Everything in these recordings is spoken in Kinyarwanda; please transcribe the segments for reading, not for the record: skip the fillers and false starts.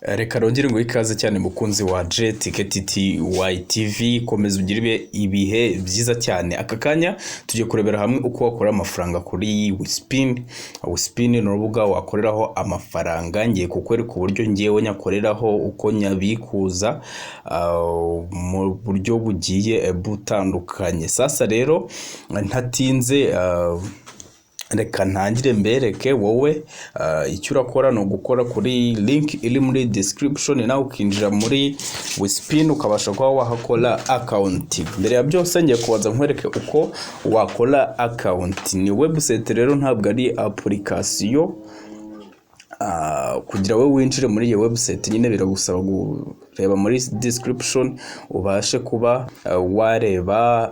Reka rongere ngo ikaze cyane mukunzi wa RW-KIGALI komeza ugire ibihe byiza cyane. Aka kanya tujye kurebera hamwe uko wakora amafaranga kuri Wispin. Wispin ni urubuga wakoreraho amafaranga, ngiye kukwereka uburyo ngiyewe nyakoreraho, uko nyabikuza mu buryo bugiye butandukanye. Sasa rero ntatinze reka ntangire mbereke wowe icyo urakora no gukora kuri link iri muri description, nawe ukinjira muri Wispin ukabasha kuba wahakora account. Mbere ya byose ngiye kubanza nkwereke uko wakora account. Ni website rero, ntabwo ari application. Kugira we winjire muri iyo website nyine biragusaba kureba muri description, ubashe kuba wareba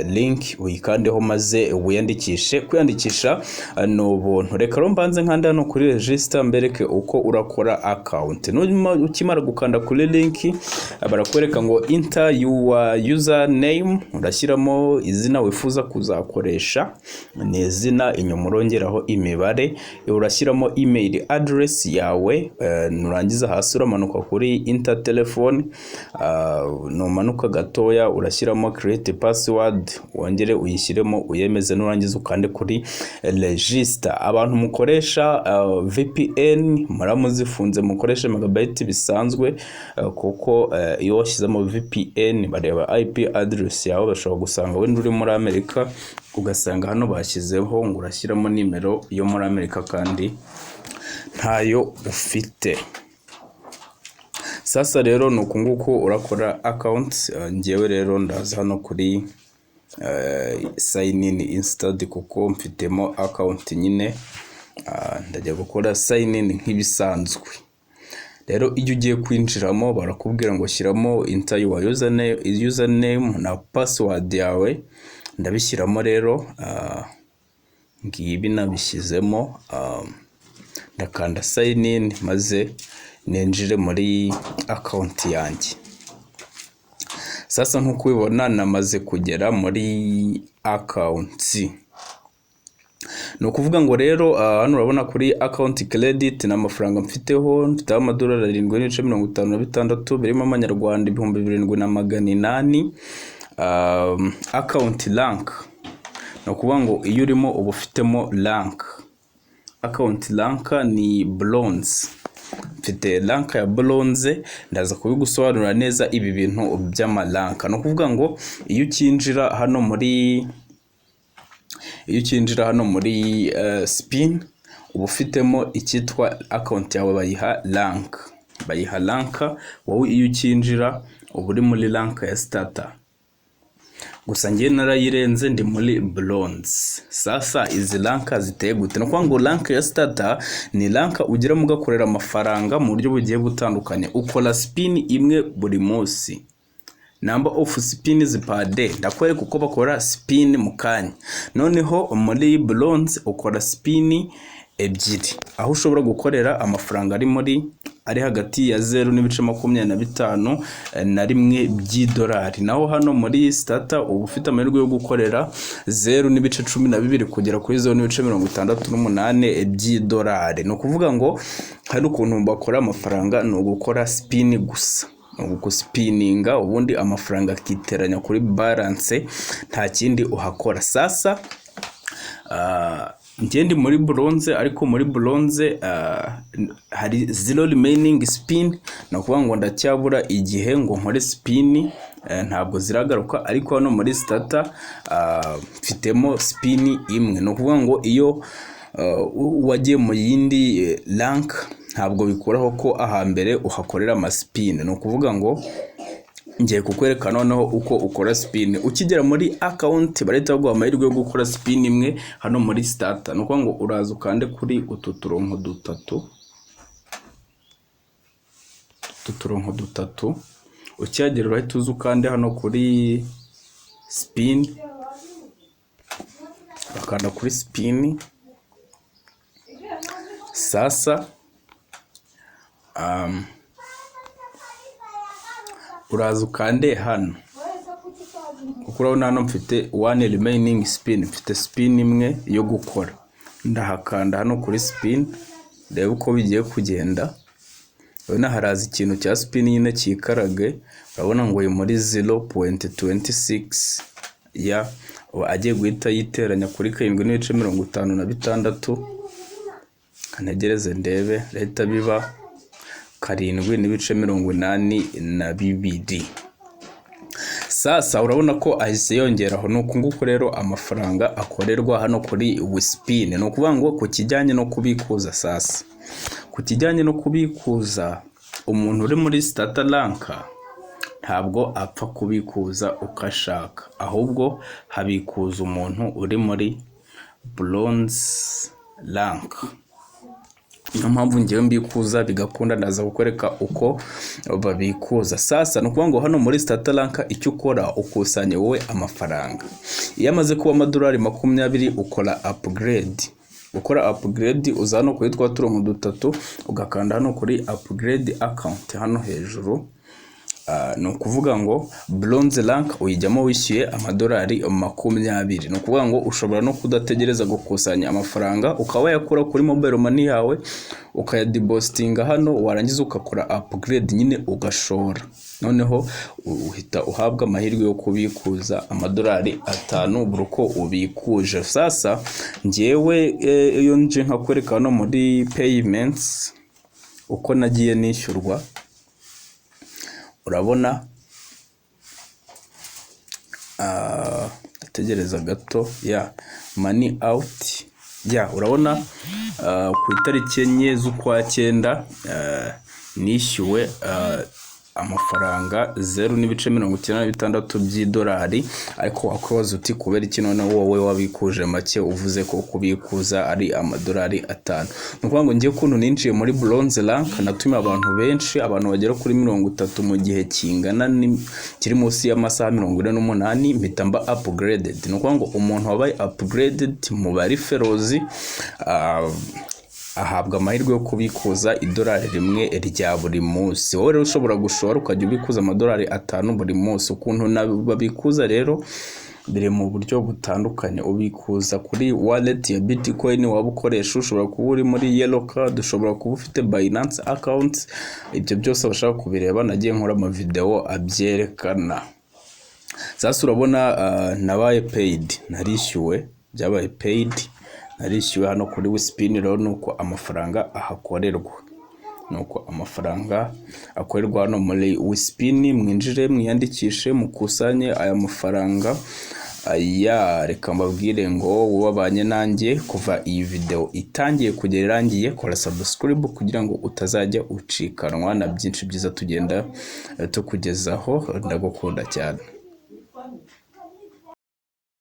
link uyikandeho maze wiyandikishe. Kwiyandikisha no buntu. Reka rero mbanze nkanda hano kuri register mbereke uko urakora account. Ukimara gukanda kuri link barakwereka ngo enter your username, urashyiramo izina wifuza kuzakoresha, ni izina inyuma urongeraho imibare, urashyiramo email address yawe, nurangiza hasi uramanuka kuri enter telephone, numanuka gatoya urashyiramo create password, wongere uyishyiremo uyemeze, nurangiza ukande kuri register. Abantu mukoresha VPN muramuzifunze, mukoresha megabyte bisanzwe, kuko iyo washyizemo VPN bareba IP address yawe, bashobora gusanga wenda uri muri Amerika ugasanga hano bashyizeho ngo urashyiramo nimero yo muri Amerika kandi ntayo ufite. Sasa rero nuko nguko urakora account. Ngewe rero ndaza hano kuri sign in instead kuko mfitemo account nyine, ndajya gukora sign in nk'ibisanzwe. Rero iyo ugiye kwinjiramo barakubwira ngo shyiramo enter your username na password yawe. Ndabishyiramo rero, ngibi nabishyizemo, ndakanda sign in maze ninjire muri account yanjye. Sasa nkuko ubibona namaze kugera muri account. No kuvuga ngo rero hano urabona kuri account credit n'amafaranga mfiteho amadolari 7.56 birimo amanyarwanda 7,800. Account rank, no kuvuga ngo iyo urimo uba ufitemo rank. Account rank ni bronze, mfite rank ya bronze. Ndaza kubigusobanurira neza ibi bintu by'amaranka. No kuvuga ngo iyo ukinjira hano muri spin uba ufitemo icyitwa account yawe, bayiha rank. Wowe iyo ukinjira uba uri muri rank ya starter, gusa ngiye narayirenze ndi muri bronze. Sasa izi rank ziteye gute? No kuvuga ngo rank ya starter ni rank ugira mugakorera amafaranga mu buryo bugiye butandukanye. Ukora spin imwe buri munsi, number of spins per day. Ndakwereka uko bakora spin mu kanya. Noneho muri bronze ukora spin ebyiri, aho ushobora gukorera amafaranga ari hagati ya 0.25 na rimwe by'idolari. Naho hano muri starter uba ufite amahirwe yo gukorera 0.12 kugera kuri 0.68 by'idolari. No kuvuga ngo hari ukuntu bakora amafaranga, no gukora spin gusa, guspininga ubundi amafaranga akiteranya kuri balance, nta kindi uhakora. Sasa ngende muri bronze, ariko muri bronze hari 0 remaining spin. No kuvuga ngo ndacyabura igihe ngo nkore spin, ntabwo ziragaruka. Ariko hano muri starter mfitemo spin imwe. No kuvuga ngo iyo wagiye mu yindi rank ntabwo bikuraho ko ahambere uhakorera amaspin. No kuvuga ngo ngiye kukwereka noneho uko ukora spin. Ukigera muri account barahita baguha amahirwe yo gukora spin imwe hano muri starter. No kuvuga ngo uraza ukande kuri utu turongo dutatu, ukihagera urahita uza ukande hano kuri spin, bakanda kuri spin. Sasa uraza ukande hano, kuko urabona hano mfite 1 remaining spin, mfite spin imwe yo gukora. Ndahakanda hano kuri spin, reba uko bigiye kugenda. urabona haraza ikintu cya spin nyine kikarage, urabona ngo uri muri 0.26 ya agiye guhita yiteranya kuri 7.56 kanegereze ndebe leta biba 7.82. Sasa urabona ko ahise yongeraho nuko nguko rero amafaranga akorerwa hano kuri wispin. No kuvuga ngo ku kijyanye no kubikuza, sasa ku kijyanye no kubikuza umuntu uri muri starter rank ntabwo apfa kubikuza ukashaka, ahubwo habikuza umuntu uri muri bronze rank. Niyo mpamvu ngewe mbikuza bigakunda, ndaza gukoreka uko babikuza. Sasa no kuvuga ngo hano muri starter rank icyo ukora ukusanya wowe amafaranga. Iyo amaze kuba amadolari 20 ukora upgrade. Ukora upgrade uza hano kuri twa turongo dutatu ugakanda hano kuri upgrade account hano hejuru. No kuvuga ngo bronze rank uyijyamo wishyuye amadolari 20. No kuvuga ngo ushobora no kudategereza gukusanya amafaranga ukaba yakura kuri mobile money yawe ukayadibostinga hano, warangiza ukakora upgrade nyine ugashora, noneho uhita uhabwa amahirwe yo kubikuza amadolari 5 buri uko ubikuje. Sasa ngewe iyo nje nkakwereka hano muri payments uko nagiye nishyurwa, urabona tegereza gato ya money out ya, urabona ku itariki 4 z'ukwa 9 nishyuwe amafaranga 0.96 by'idolari. Ariko wakwibaza uti kubera iki none wowe wabikuje make uvuze ko kubikuza ari amadolari 5? Nukuvuga ngo ngiye kuntu ninjiye muri bronze rank natumye abantu benshi, abantu bagera kuri 30 mu gihe kingana kiri munsi y'amasaha 48 mpita mba upgraded. Nukuvuga ngo umuntu wabaye upgraded mu bari ferozi ahabwa amahirwe yo kubikuza idolari rimwe rya buri munsi. Wowe rero ushobora gushora ukajya ubikuza amadolari 5 buri munsi. Ukuntu babikuza rero biri mu buryo butandukanye. Ubikuza kuri wallet ya Bitcoin waba ukoresha, ushobora kuba uri muri yellow card, ushobora kuba ufite Binance account. Ibyo byose bashaka kubireba nagiye nkora ama video abyerekana. Sasa urabona nabaye paid, narishyuwe, byabaye paid, narishyuwe hano kuri wispin. Rero nuko amafaranga ahakorerwa, nuko amafaranga akorerwa hano muri wispin. Mwinjire mwiyandikishe mukusanye aya mafaranga. Reka mbabwire ngo wabanye nanjye kuva iyi video itangiye kugera irangiye, kora subscribe kugira ngo utazajya ucikanwa na byinshi byiza tugenda tukugezaho. Ndagukunda cyane.